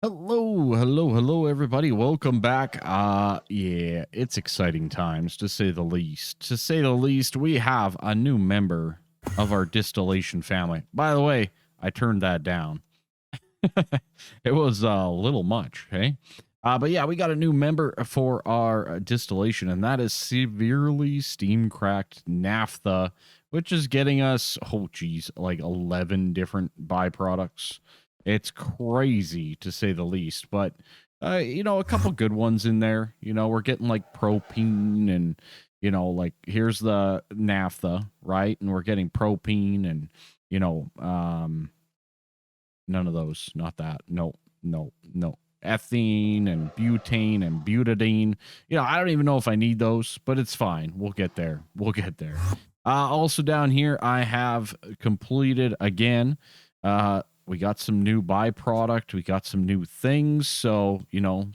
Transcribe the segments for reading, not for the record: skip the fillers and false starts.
Hello, everybody. Welcome back. Yeah, it's exciting times to say the least. To say the least, we have a new member of our distillation family. By the way, I turned that down. It was a little much, hey? But yeah, we got a new member for our distillation, and that is severely steam cracked naphtha, which is getting us, oh geez, like 11 different byproducts. It's crazy to say the least, but a couple good ones in there. We're getting like propene and like here's the naphtha, right? And we're getting propene and none of those. Not that. No, no, no. Ethene and butane and butadiene. I don't even know if I need those, but it's fine. We'll get there. We'll get there. Also down here, I have completed again. We got some new byproduct. We got some new things. So,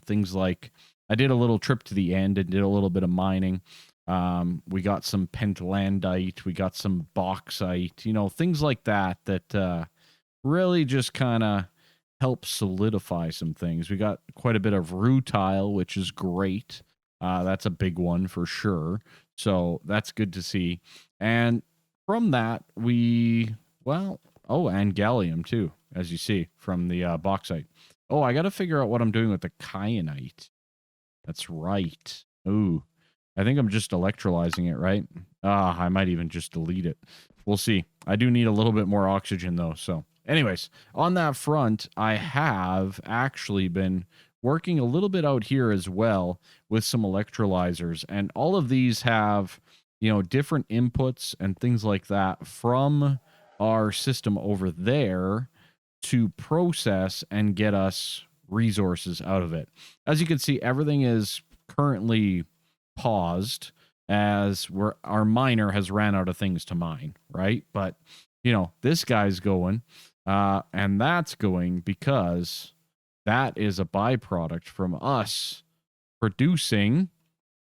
things like I did a little trip to the end and did a little bit of mining. We got some pentlandite. We got some bauxite, things like that really just kind of help solidify some things. We got quite a bit of rutile, which is great. That's a big one for sure. So that's good to see. And from that, and gallium too, as you see from the bauxite. Oh, I got to figure out what I'm doing with the kyanite. That's right. Ooh, I think I'm just electrolyzing it, right? I might even just delete it. We'll see. I do need a little bit more oxygen though, so anyways, on that front, I have actually been working a little bit out here as well with some electrolyzers, and all of these have, different inputs and things like that from our system over there to process and get us resources out of it. As you can see, everything is currently paused as our miner has ran out of things to mine, right? But this guy's going. And that's going because that is a byproduct from us producing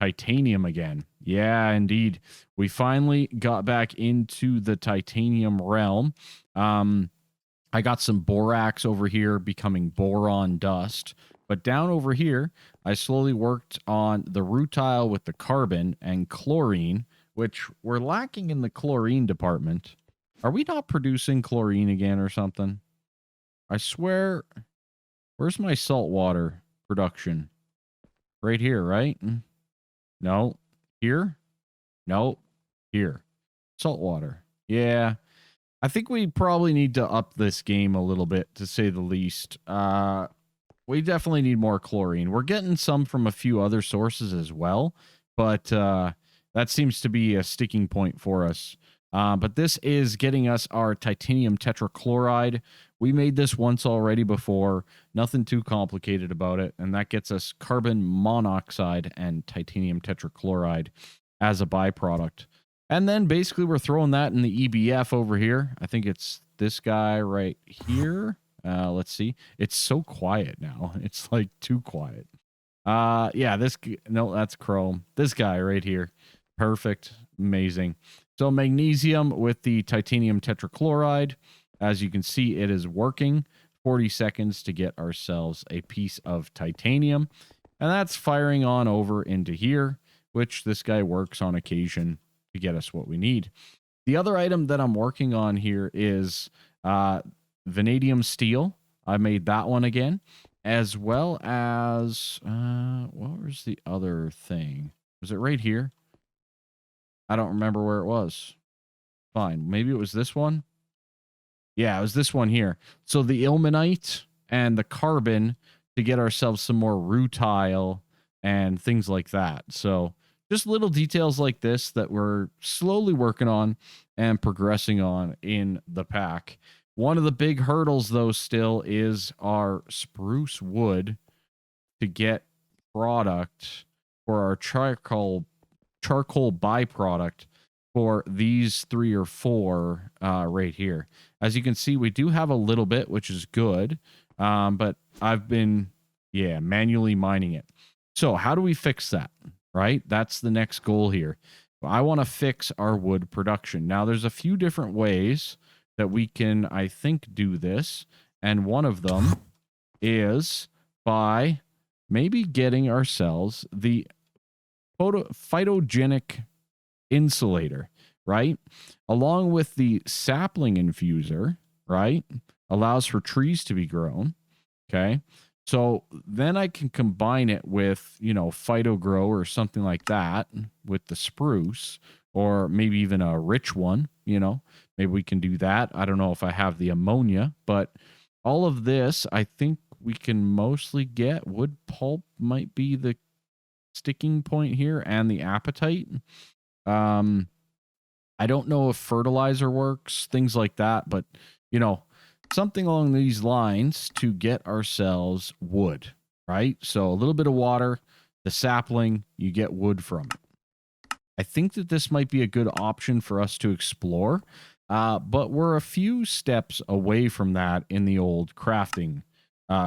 titanium again. Yeah, indeed. We finally got back into the titanium realm. I got some borax over here becoming boron dust. But down over here, I slowly worked on the rutile with the carbon and chlorine, which we're lacking in the chlorine department. Are we not producing chlorine again or something? I swear. Where's my salt water production? Right here, right? No. Here? No. Here. Salt water. Yeah. I think we probably need to up this game a little bit, to say the least. We definitely need more chlorine. We're getting some from a few other sources as well, but that seems to be a sticking point for us. But this is getting us our titanium tetrachloride. We made this once already before. Nothing too complicated about it. And that gets us carbon monoxide and titanium tetrachloride as a byproduct. And then basically we're throwing that in the EBF over here. I think it's this guy right here. Let's see. It's so quiet now. It's like too quiet. Yeah, that's chrome. This guy right here. Perfect. Amazing. So magnesium with the titanium tetrachloride. As you can see, it is working. 40 seconds to get ourselves a piece of titanium. And that's firing on over into here, which this guy works on occasion to get us what we need. The other item that I'm working on here is vanadium steel. I made that one again, as well as what was the other thing? Was it right here? I don't remember where it was. Fine. Maybe it was this one. Yeah, it was this one here. So the ilmenite and the carbon to get ourselves some more rutile and things like that. So just little details like this that we're slowly working on and progressing on in the pack. One of the big hurdles, though, still is our spruce wood to get product for our charcoal byproduct for these 3 or 4 right here. As you can see, we do have a little bit, which is good, but I've been manually mining it. So how do we fix that? Right, that's the next goal here. I want to fix our wood production. Now there's a few different ways that we can, I think, do this, and one of them is by maybe getting ourselves the phytogenic insulator, right? Along with the sapling infuser, right? Allows for trees to be grown. Okay. So then I can combine it with, phytogrow or something like that with the spruce, or maybe even a rich one, maybe we can do that. I don't know if I have the ammonia, but all of this, I think we can mostly get. Wood pulp might be the sticking point here, and the appetite. I don't know if fertilizer works, things like that, but something along these lines to get ourselves wood, right? So a little bit of water, the sapling, you get wood from it. I think that this might be a good option for us to explore, but we're a few steps away from that in the old crafting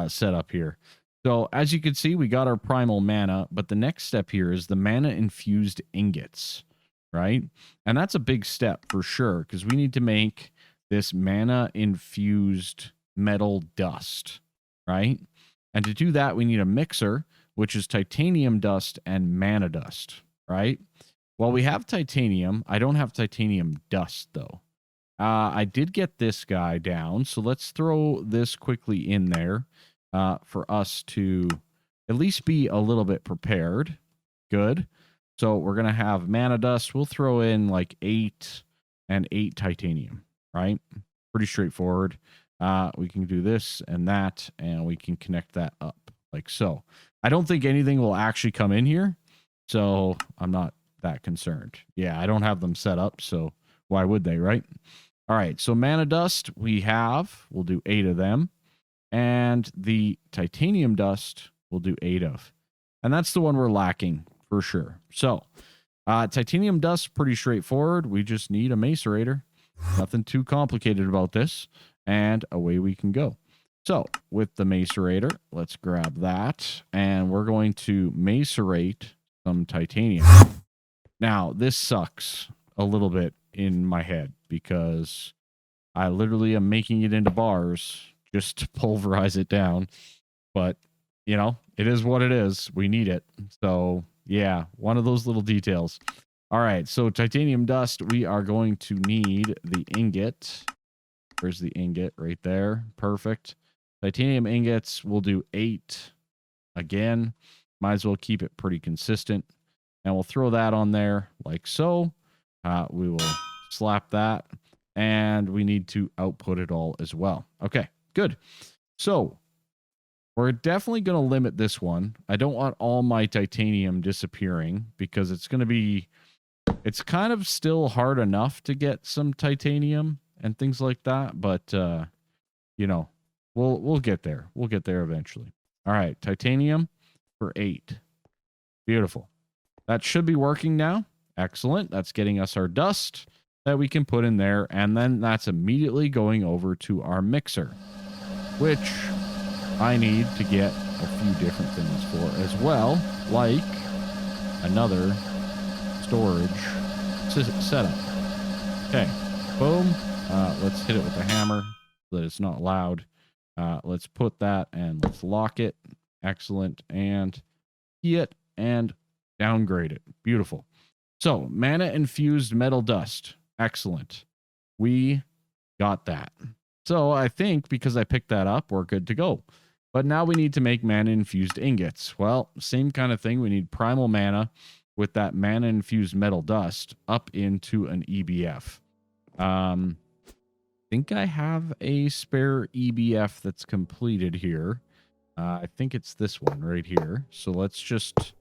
setup here. So as you can see, we got our primal mana, but the next step here is the mana infused ingots, right? And that's a big step for sure, because we need to make this mana infused metal dust, right? And to do that, we need a mixer, which is titanium dust and mana dust, right? Well, we have titanium. I don't have titanium dust, though. I did get this guy down, so let's throw this quickly in there for us to at least be a little bit prepared. Good. So we're going to have mana dust. We'll throw in like 8 and 8 titanium, right? Pretty straightforward. We can do this and that, and we can connect that up like so. I don't think anything will actually come in here, so I'm not that concerned. Yeah, I don't have them set up, so why would they, right? All right, so mana dust we'll do 8 of them, and the titanium dust we'll do 8 of. And that's the one we're lacking for sure. So titanium dust, pretty straightforward. We just need a macerator. Nothing too complicated about this, and away we can go. So with the macerator, let's grab that, and we're going to macerate some titanium. Now, this sucks a little bit in my head because I literally am making it into bars just to pulverize it down. But, it is what it is. We need it. So, yeah, one of those little details. All right, so titanium dust, we are going to need the ingot. Where's the ingot? Right there. Perfect. Titanium ingots, we'll do 8 again. Might as well keep it pretty consistent. And we'll throw that on there like so. We will slap that. And we need to output it all as well. Okay, good. So we're definitely going to limit this one. I don't want all my titanium disappearing because it's kind of still hard enough to get some titanium and things like that. But, we'll get there. We'll get there eventually. All right, titanium for 8. Beautiful. That should be working now. Excellent. That's getting us our dust that we can put in there. And then that's immediately going over to our mixer, which I need to get a few different things for as well, like another storage setup. Okay, boom. Let's hit it with the hammer so that it's not loud. Let's put that and let's lock it. Excellent. And hit and downgrade it. Beautiful. So mana infused metal dust. Excellent. We got that. So I think because I picked that up, we're good to go. But now we need to make mana infused ingots. Well, same kind of thing. We need primal mana with that mana infused metal dust up into an EBF. I think I have a spare EBF that's completed here. I think it's this one right here. So let's just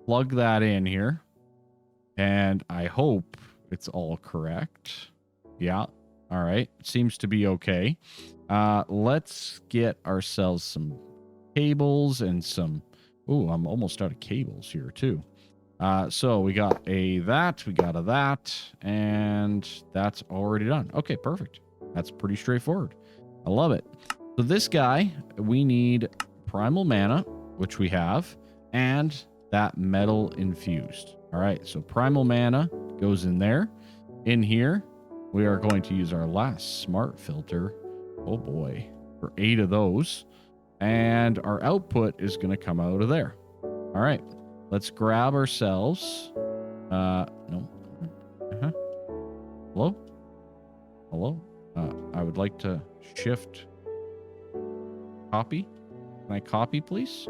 plug that in here. And I hope it's all correct. Yeah. All right. Seems to be okay. Let's get ourselves some cables and some... Ooh, I'm almost out of cables here too. So we got we got a that, and that's already done. Okay, perfect. That's pretty straightforward. I love it. So this guy, we need primal mana, which we have, and that metal infused. All right, so primal mana goes in there. In here, we are going to use our last smart filter. Oh boy, for 8 of those. And our output is going to come out of there. All right. Let's grab ourselves. No. Hello? Hello? I would like to shift. Copy. Can I copy, please?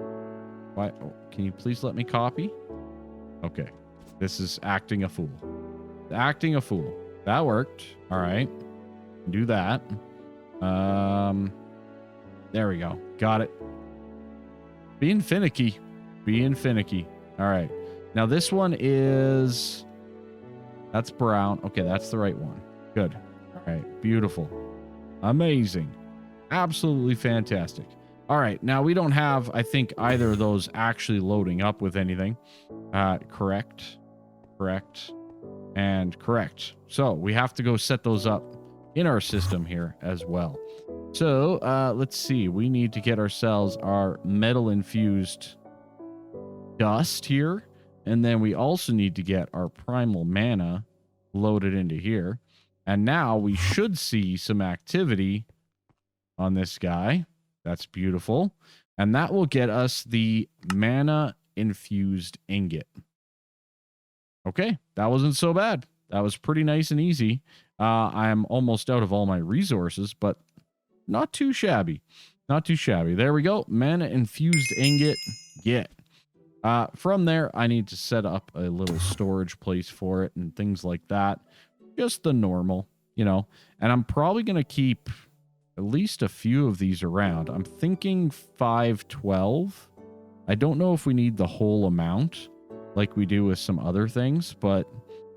Why? Oh, can you please let me copy? Okay. This is acting a fool. Acting a fool. That worked. All right. Do that. There we go. Got it. Being finicky. Being finicky. All right. Now this one is... That's brown. Okay, that's the right one. Good. All right. Beautiful. Amazing. Absolutely fantastic. All right. Now we don't have, I think, either of those actually loading up with anything. Correct. Correct. And correct. So we have to go set those up in our system here as well. So let's see. We need to get ourselves our metal infused dust here. And then we also need to get our primal mana loaded into here. And now we should see some activity on this guy. That's beautiful. And that will get us the mana infused ingot. Okay, that wasn't so bad. That was pretty nice and easy. I'm almost out of all my resources, but not too shabby. Not too shabby. There we go. Mana infused ingot. Get. From there, I need to set up a little storage place for it and things like that. Just the normal, you know. And I'm probably going to keep at least a few of these around. I'm thinking 512. I don't know if we need the whole amount like we do with some other things, but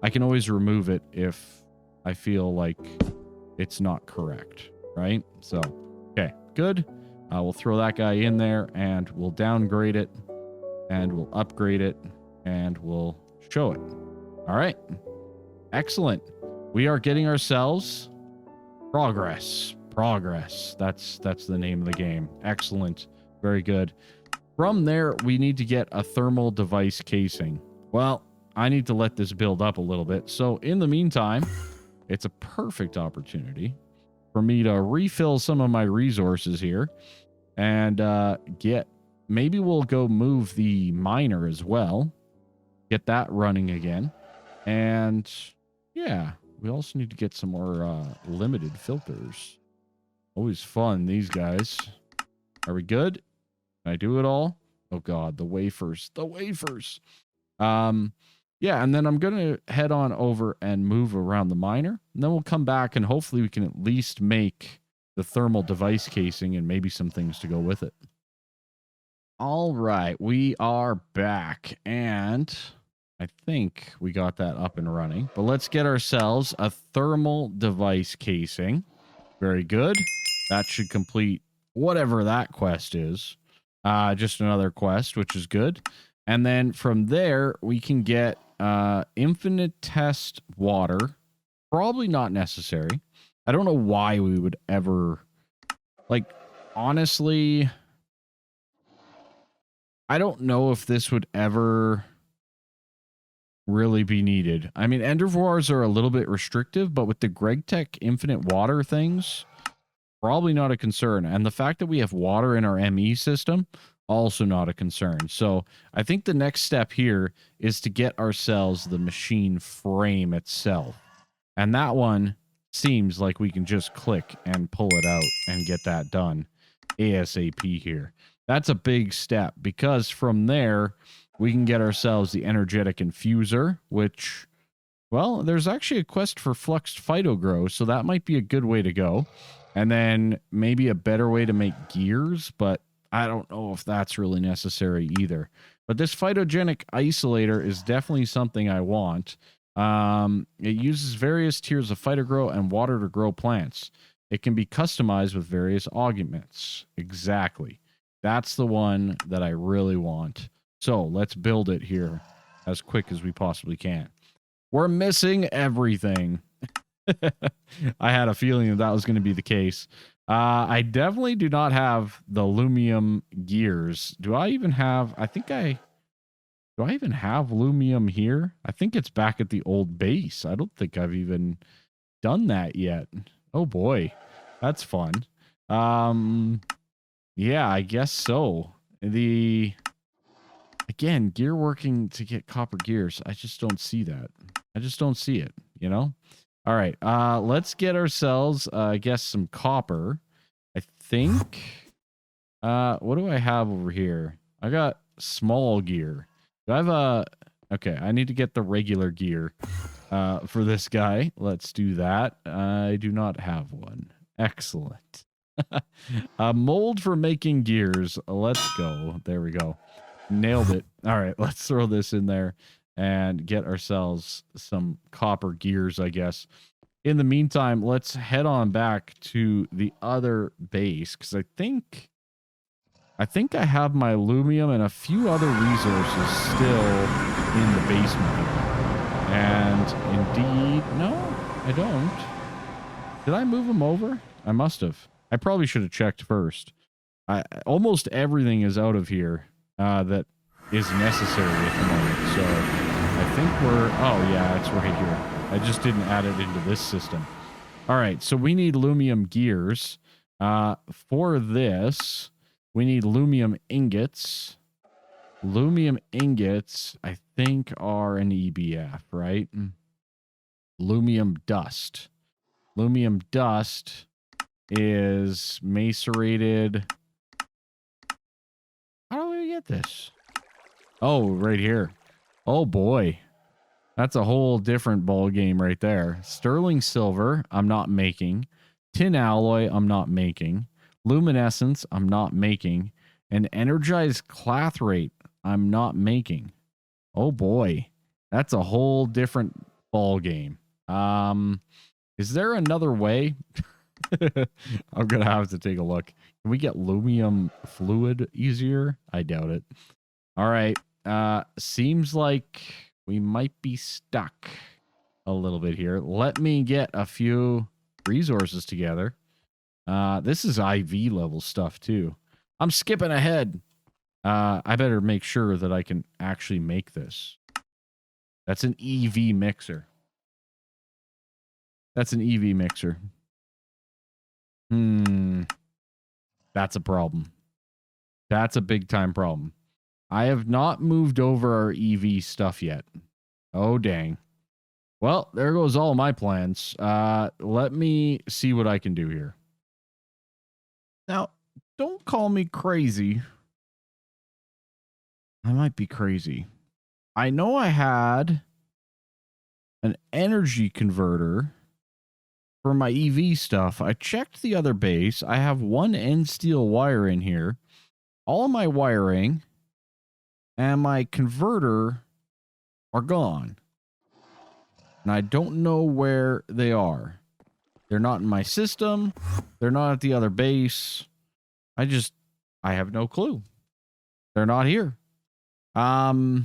I can always remove it if I feel like it's not correct, right? So, okay, good. We'll throw that guy in there and we'll downgrade it and we'll upgrade it and we'll show it. All right. Excellent. We are getting ourselves progress. Progress. That's the name of the game. Excellent. Very good. From there, we need to get a thermal device casing. Well, I need to let this build up a little bit. So in the meantime, it's a perfect opportunity for me to refill some of my resources here and maybe we'll go move the miner as well. Get that running again. And yeah, we also need to get some more limited filters. Always fun, these guys. Are we good? Can I do it all? Oh God, the wafers. The wafers. Yeah, and then I'm going to head on over and move around the miner. And then we'll come back and hopefully we can at least make the thermal device casing and maybe some things to go with it. All right, we are back. And I think we got that up and running. But let's get ourselves a thermal device casing. Very good. That should complete whatever that quest is. Just another quest, which is good. And then from there, we can get infinite test water. Probably not necessary. I don't know why we would ever... Like, honestly... I don't know if this would ever really be needed. I mean, Endervores are a little bit restrictive, but with the GregTech infinite water things... Probably not a concern. And the fact that we have water in our ME system, also not a concern. So I think the next step here is to get ourselves the machine frame itself. And that one seems like we can just click and pull it out and get that done ASAP here. That's a big step because from there, we can get ourselves the energetic infuser, which, well, there's actually a quest for fluxed phytogrow, so that might be a good way to go. And then maybe a better way to make gears, but I don't know if that's really necessary either. But this phytogenic isolator is definitely something I want. It uses various tiers of phytogrow and water to grow plants. It can be customized with various augments. Exactly. That's the one that I really want. So let's build it here as quick as we possibly can. We're missing everything. I had a feeling that was going to be the case. I definitely do not have the Lumium gears. Do I even have... Do I even have Lumium here? I think it's back at the old base. I don't think I've even done that yet. Oh boy. That's fun. Yeah, I guess so. Again, gear working to get copper gears. I just don't see that. I just don't see it, you know? All right, let's get ourselves, I guess, some copper. I think, what do I have over here? I got small gear. Do I have okay, I need to get the regular gear, for this guy. Let's do that. I do not have one. Excellent. A mold for making gears. Let's go. There we go. Nailed it. All right, let's throw this in there and get ourselves some copper gears, I guess. In the meantime, let's head on back to the other base because I think I have my Lumium and a few other resources still in the basement. And indeed, no, I don't. Did I move them over? I must have. I probably should have checked first. Almost everything is out of here that is necessary at the moment. So I think we're... Oh, yeah, it's right here. I just didn't add it into this system. All right, so we need Lumium gears. For this, we need Lumium ingots. Lumium ingots, I think, are an EBF, right? Lumium dust. Lumium dust is macerated. How do we get this? Oh, right here. Oh, boy. That's a whole different ball game right there. Sterling silver, I'm not making. Tin alloy, I'm not making. Luminescence, I'm not making. And energized clathrate, I'm not making. Oh boy, that's a whole different ball game. Is there another way? I'm gonna have to take a look. Can we get Lumium fluid easier? I doubt it. All right. Seems like we might be stuck a little bit here. Let me get a few resources together. This is IV level stuff too. I'm skipping ahead. I better make sure that I can actually make this. That's an EV mixer. That's an EV mixer. That's a problem. That's a big time problem. I have not moved over our EV stuff yet. Oh, dang. Well, there goes all my plans. Let me see what I can do here. Now, don't call me crazy. I might be crazy. I know I had an energy converter for my EV stuff. I checked the other base. I have one end steel wire in here. All of my wiring and my converter are gone. And I don't know where they are. They're not in my system. They're not at the other base. I have no clue. They're not here. Yeah,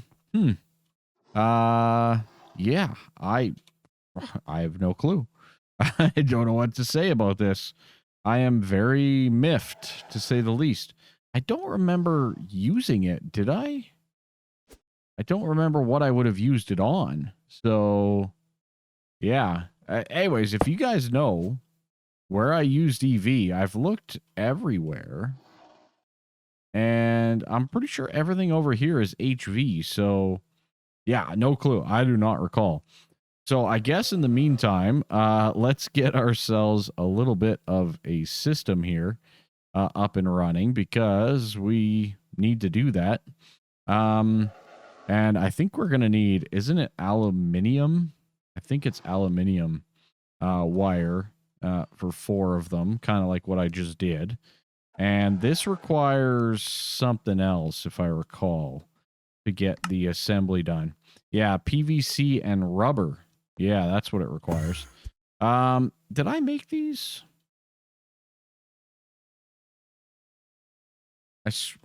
I have no clue. I don't know what to say about this. I am very miffed, to say the least. I don't remember using it, did I? I don't remember what I would have used it on. So, yeah. Anyways, if you guys know where I used EV, I've looked everywhere. And I'm pretty sure everything over here is HV. So, yeah, no clue. I do not recall. So I guess in the meantime, let's get ourselves a little bit of a system here up and running because we need to do that. And I think we're going to need, isn't it aluminium? I think it's aluminium wire for 4 of them, kind of like what I just did. And this requires something else, if I recall, to get the assembly done. Yeah, PVC and rubber. Yeah, that's what it requires. Did I make these?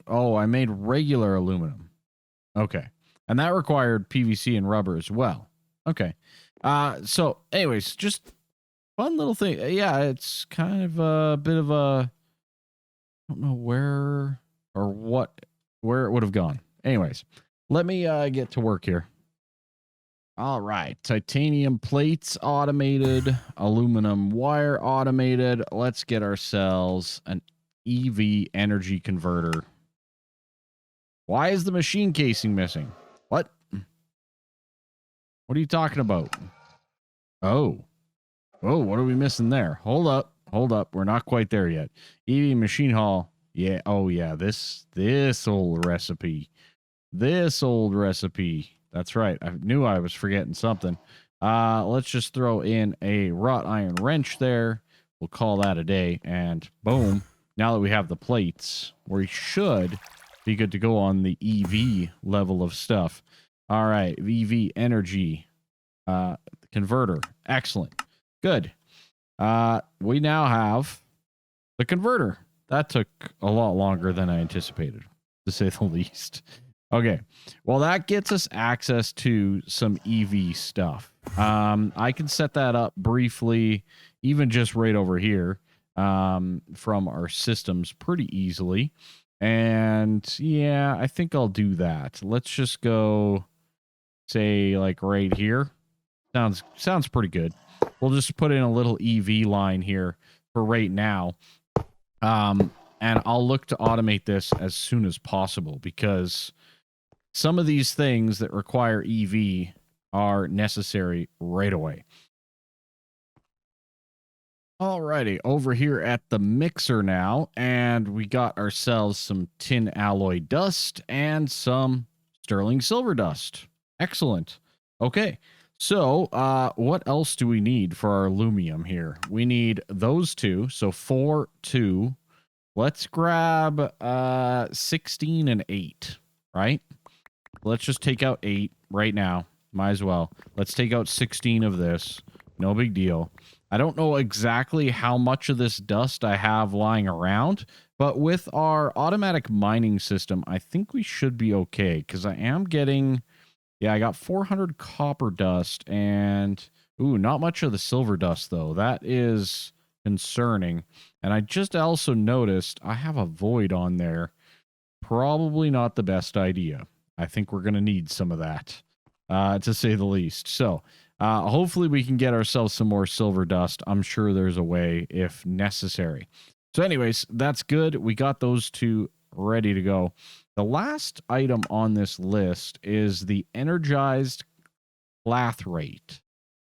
I made regular aluminum. Okay. And that required PVC and rubber as well. Okay. So anyways, just fun little thing. Yeah, it's kind of a bit of a, I don't know where or what, where it would have gone. Anyways, let me get to work here. All right, titanium plates automated, aluminum wire automated. Let's get ourselves an EV energy converter. Why is the machine casing missing? What? What are you talking about? Oh. Oh, what are we missing there? Hold up. Hold up. We're not quite there yet. EV machine hall. Yeah. Oh, yeah. This old recipe. This old recipe. That's right. I knew I was forgetting something. Let's just throw in a wrought iron wrench there. We'll call that a day. And boom. Now that we have the plates, we should be good to go on the EV level of stuff. All right. EV energy converter. Excellent. Good. We now have the converter. That took a lot longer than I anticipated, to say the least. Okay. Well, that gets us access to some EV stuff. I can set that up briefly, even just right over here, from our systems pretty easily. And yeah, I think I'll do that. Let's just go, say, like right here. Sounds pretty good. We'll just put in a little EV line here for right now. And I'll look to automate this as soon as possible because some of these things that require EV are necessary right away. Alrighty, over here at the mixer now, and we got ourselves some tin alloy dust and some sterling silver dust. Excellent. Okay. So, what else do we need for our Lumium here? We need those two. So 4, 2. Let's grab 16 and 8, right? Let's just take out 8 right now. Might as well. Let's take out 16 of this. No big deal. I don't know exactly how much of this dust I have lying around, but with our automatic mining system, I think we should be okay because I am getting... Yeah, I got 400 copper dust and, ooh, not much of the silver dust, though. That is concerning. And I just also noticed I have a void on there. Probably not the best idea. I think we're going to need some of that, to say the least. So, hopefully we can get ourselves some more silver dust. I'm sure there's a way if necessary. So anyways, that's good. We got those two ready to go. The last item on this list is the energized lathrate,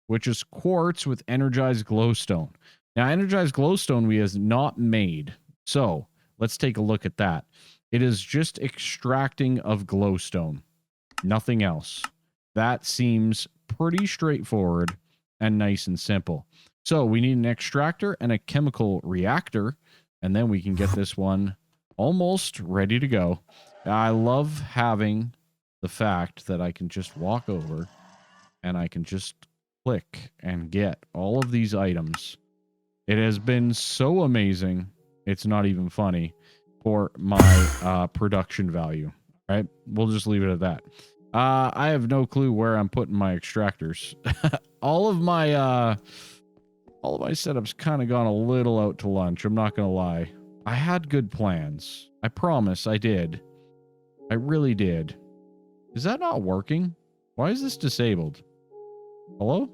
which is quartz with energized glowstone. Now, energized glowstone we has not made. So let's take a look at that. It is just extracting of glowstone, nothing else. That seems pretty straightforward and nice and simple. So we need an extractor and a chemical reactor, and then we can get this one almost ready to go. I love having the fact that I can just walk over and I can just click and get all of these items. It has been so amazing. It's not even funny for my production value. Right? We'll just leave it at that. I have no clue where I'm putting my extractors. all of my setups kind of gone a little out to lunch. I'm not going to lie. I had good plans. I promise I did. I really did. Is that not working? Why is this disabled? Hello?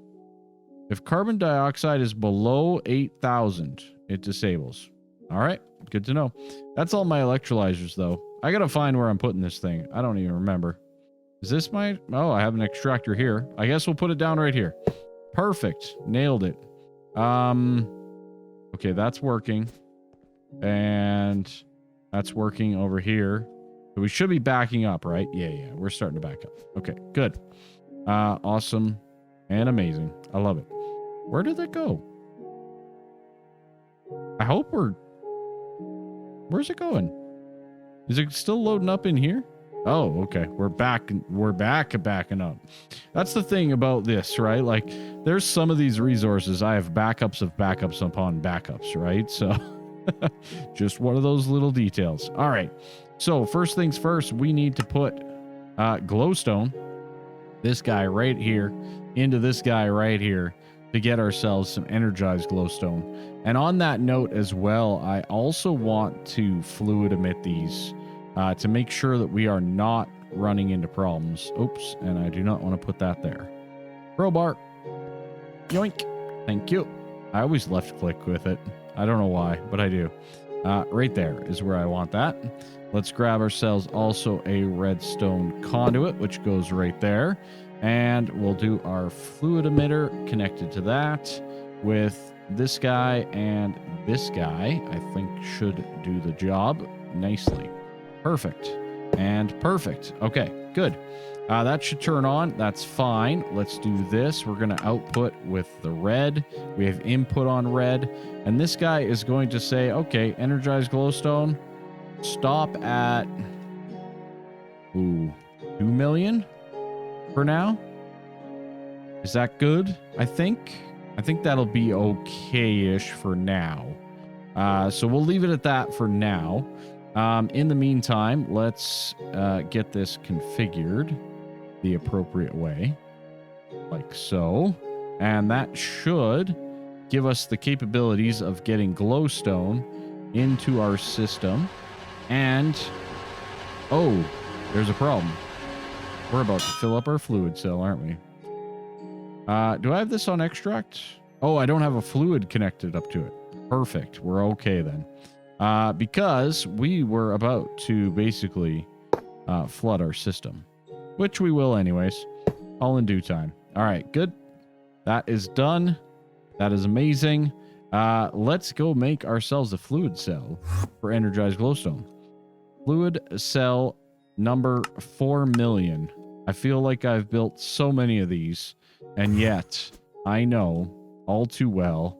If carbon dioxide is below 8,000, it disables. All right. Good to know. That's all my electrolyzers, though. I got to find where I'm putting this thing. I don't even remember. Is this my... Oh, I have an extractor here. I guess we'll put it down right here. Perfect. Nailed it. Okay, that's working. And that's working over here. So we should be backing up, right? Yeah. We're starting to back up. Okay, good. Awesome and amazing. I love it. Where did that go? I hope we're... Where's it going? Is it still loading up in here? Oh, okay. We're backing up. That's the thing about this, right? Like, there's some of these resources I have backups of backups upon backups, right? So, just one of those little details. All right. So, first things first, we need to put glowstone, this guy right here, into this guy right here to get ourselves some energized glowstone. And on that note as well, I also want to fluid emit these to make sure that we are not running into problems. Oops, and I do not want to put that there. Crowbar. Yoink. Thank you. I always left click with it. I don't know why, but I do. Right there is where I want that. Let's grab ourselves also a redstone conduit, which goes right there. And we'll do our fluid emitter connected to that with this guy and this guy. I think should do the job nicely. Perfect. And perfect. Okay, good. That should turn on. That's fine. Let's do this. We're going to output with the red. We have input on red. And this guy is going to say, okay, energized glowstone, stop at 2 million for now. Is that good? I think that'll be okay-ish for now. So we'll leave it at that for now. In the meantime, let's get this configured the appropriate way, like so. And that should give us the capabilities of getting glowstone into our system. And, oh, there's a problem. We're about to fill up our fluid cell, aren't we? Do I have this on extract? Oh, I don't have a fluid connected up to it. Perfect. We're okay then. Because we were about to basically flood our system, which we will anyways, all in due time. All right, good. That is done. That is amazing. Let's go make ourselves a fluid cell for energized glowstone. Fluid cell number 4 million. I feel like I've built so many of these, and yet I know all too well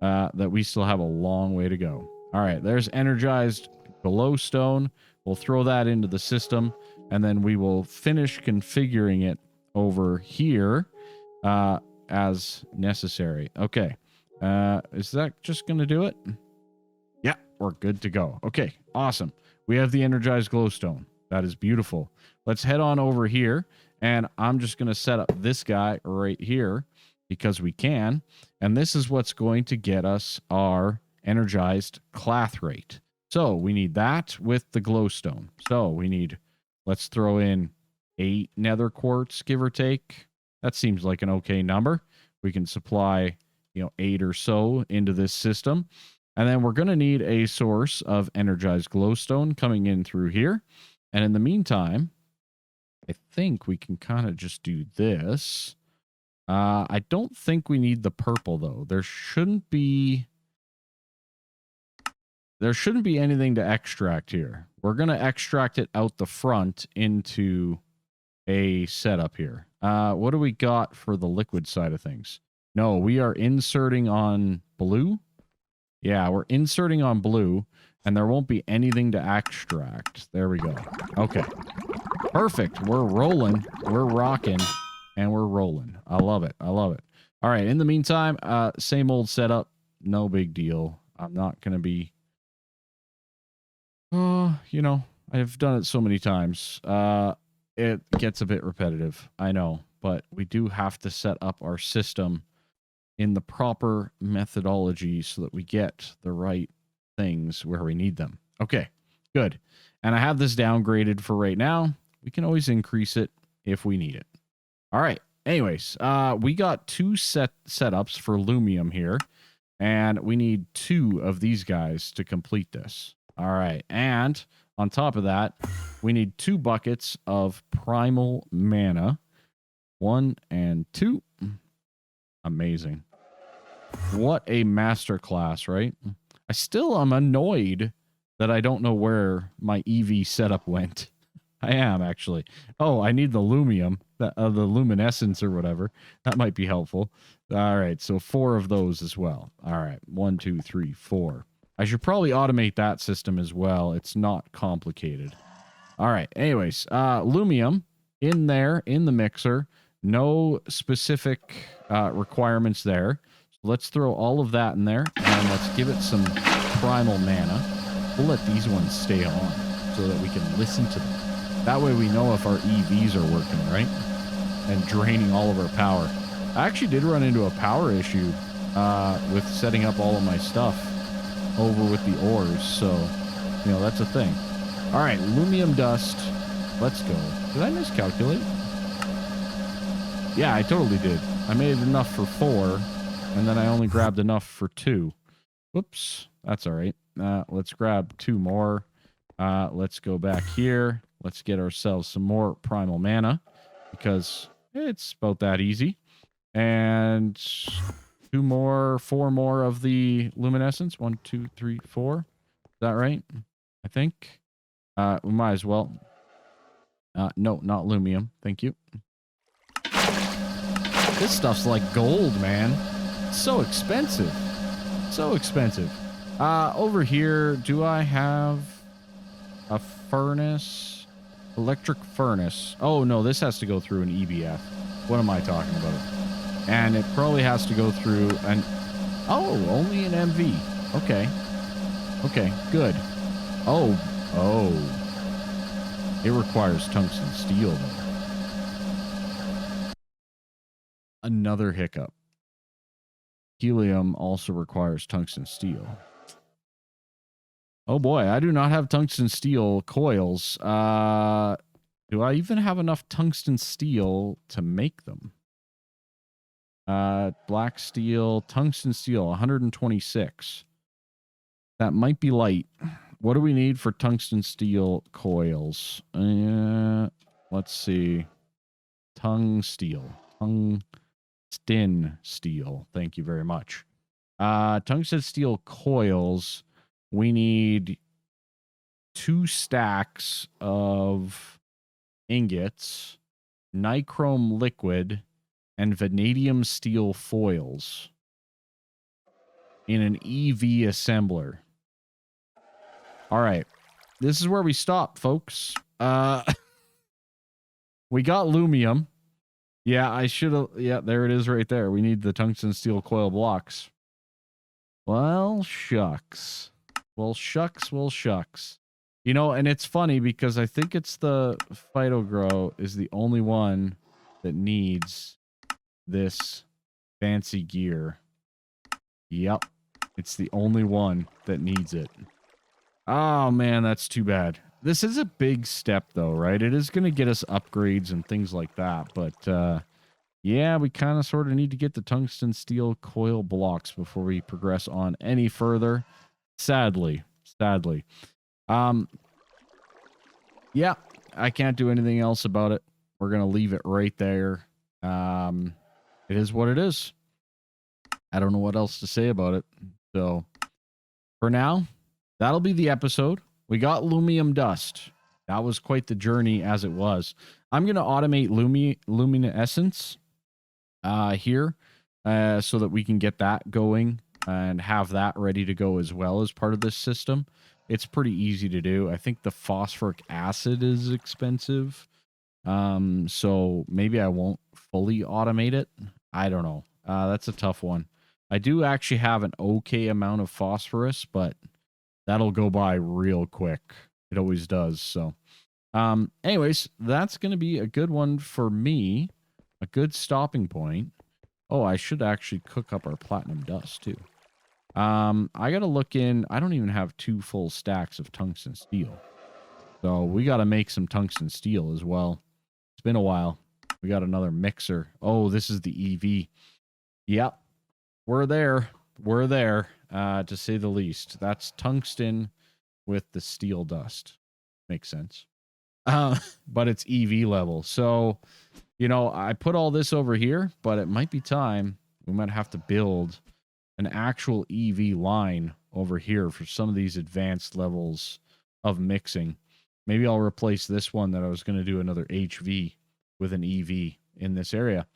that we still have a long way to go. All right, there's energized glowstone. We'll throw that into the system, and then we will finish configuring it over here as necessary. Okay, is that just going to do it? Yeah, we're good to go. Okay, awesome. We have the energized glowstone. That is beautiful. Let's head on over here, and I'm just going to set up this guy right here because we can, and this is what's going to get us our energized cloth rate. So we need that with the glowstone. So we need, let's throw in 8 nether quartz, give or take. That seems like an okay number. We can supply, 8 or so into this system. And then we're going to need a source of energized glowstone coming in through here. And in the meantime, I think we can kind of just do this. I don't think we need the purple, though. There shouldn't be anything to extract here. We're going to extract it out the front into a setup here. What do we got for the liquid side of things? No, we are inserting on blue. Yeah, we're inserting on blue, and there won't be anything to extract. There we go. Okay. Perfect. We're rolling. We're rocking, and we're rolling. I love it. I love it. All right. In the meantime, same old setup. No big deal. I'm not going to be... I've done it so many times. It gets a bit repetitive. I know. But we do have to set up our system in the proper methodology so that we get the right things where we need them. Okay, good. And I have this downgraded for right now. We can always increase it if we need it. All right. Anyways, we got 2 setups for Lumium here, and we need 2 of these guys to complete this. All right. And on top of that, we need 2 buckets of primal mana. 1 and 2. Amazing. What a masterclass, right? I still am annoyed that I don't know where my EV setup went. I am, actually. Oh, I need the Lumium, the luminescence or whatever. That might be helpful. All right, so 4 of those as well. All right, 1, 2, 3, 4. I should probably automate that system as well. It's not complicated. All right, anyways, Lumium in there, in the mixer. No specific requirements there. So let's throw all of that in there, and let's give it some primal mana. We'll let these ones stay on so that we can listen to them. That way we know if our EVs are working, right? And draining all of our power. I actually did run into a power issue with setting up all of my stuff over with the ores, so, that's a thing. All right, Lumium dust. Let's go. Did I miscalculate? Yeah, I totally did. I made enough for 4, and then I only grabbed enough for 2. Whoops. That's all right. Let's grab 2 more. Let's go back here. Let's get ourselves some more primal mana because it's about that easy. And 2 more, 4 more of the luminescence. 1, 2, 3, 4. Is that right? I think. We might as well. No, not Lumium. Thank you. This stuff's like gold, man. It's so expensive. So expensive. Over here, do I have a furnace? Electric furnace. Oh, no, this has to go through an EBF. What am I talking about? And it probably has to go through an... Oh, only an MV. Okay. Okay, good. Oh. It requires tungsten steel, though. Another hiccup. Helium also requires tungsten steel. Oh boy, I do not have tungsten steel coils. Do I even have enough tungsten steel to make them? Black steel, tungsten steel, 126. That might be light. What do we need for tungsten steel coils? Let's see. Tungsten steel. Thank you very much. Tungsten steel coils. We need 2 stacks of ingots, nichrome liquid, and vanadium steel foils in an EV assembler. All right. This is where we stop, folks. We got Lumium. Yeah, I should have... Yeah, there it is right there. We need the tungsten steel coil blocks. Well, shucks. Well, shucks. You know, and it's funny because I think it's the Phytogrow is the only one that needs this fancy gear. Yep. It's the only one that needs it. Oh, man, that's too bad. This is a big step, though, right? It is going to get us upgrades and things like that. But, yeah, we kind of sort of need to get the tungsten steel coil blocks before we progress on any further. Sadly. Yeah, I can't do anything else about it. We're going to leave it right there. It is what it is. I don't know what else to say about it. So, for now, that'll be the episode. We got Lumium dust. That was quite the journey as it was. I'm going to automate luminescence here so that we can get that going and have that ready to go as well as part of this system. It's pretty easy to do. I think the phosphoric acid is expensive. So maybe I won't fully automate it. I don't know. That's a tough one. I do actually have an okay amount of phosphorus, but that'll go by real quick. It always does. So, anyways, that's going to be a good one for me. A good stopping point. Oh, I should actually cook up our platinum dust too. I got to look in. I don't even have 2 full stacks of tungsten steel. So we got to make some tungsten steel as well. It's been a while. We got another mixer. Oh, this is the EV. Yep. We're there. We're there, to say the least. That's tungsten with the steel dust. Makes sense. But it's EV level. So, you know, I put all this over here, but it might be time. We might have to build an actual EV line over here for some of these advanced levels of mixing. Maybe I'll replace this one that I was going to do another HV with an EV in this area.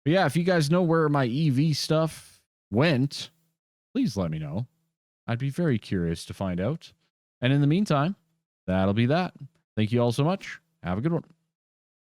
But yeah, if you guys know where my EV stuff went, please let me know. I'd be very curious to find out. And in the meantime, that'll be that. Thank you all so much. Have a good one.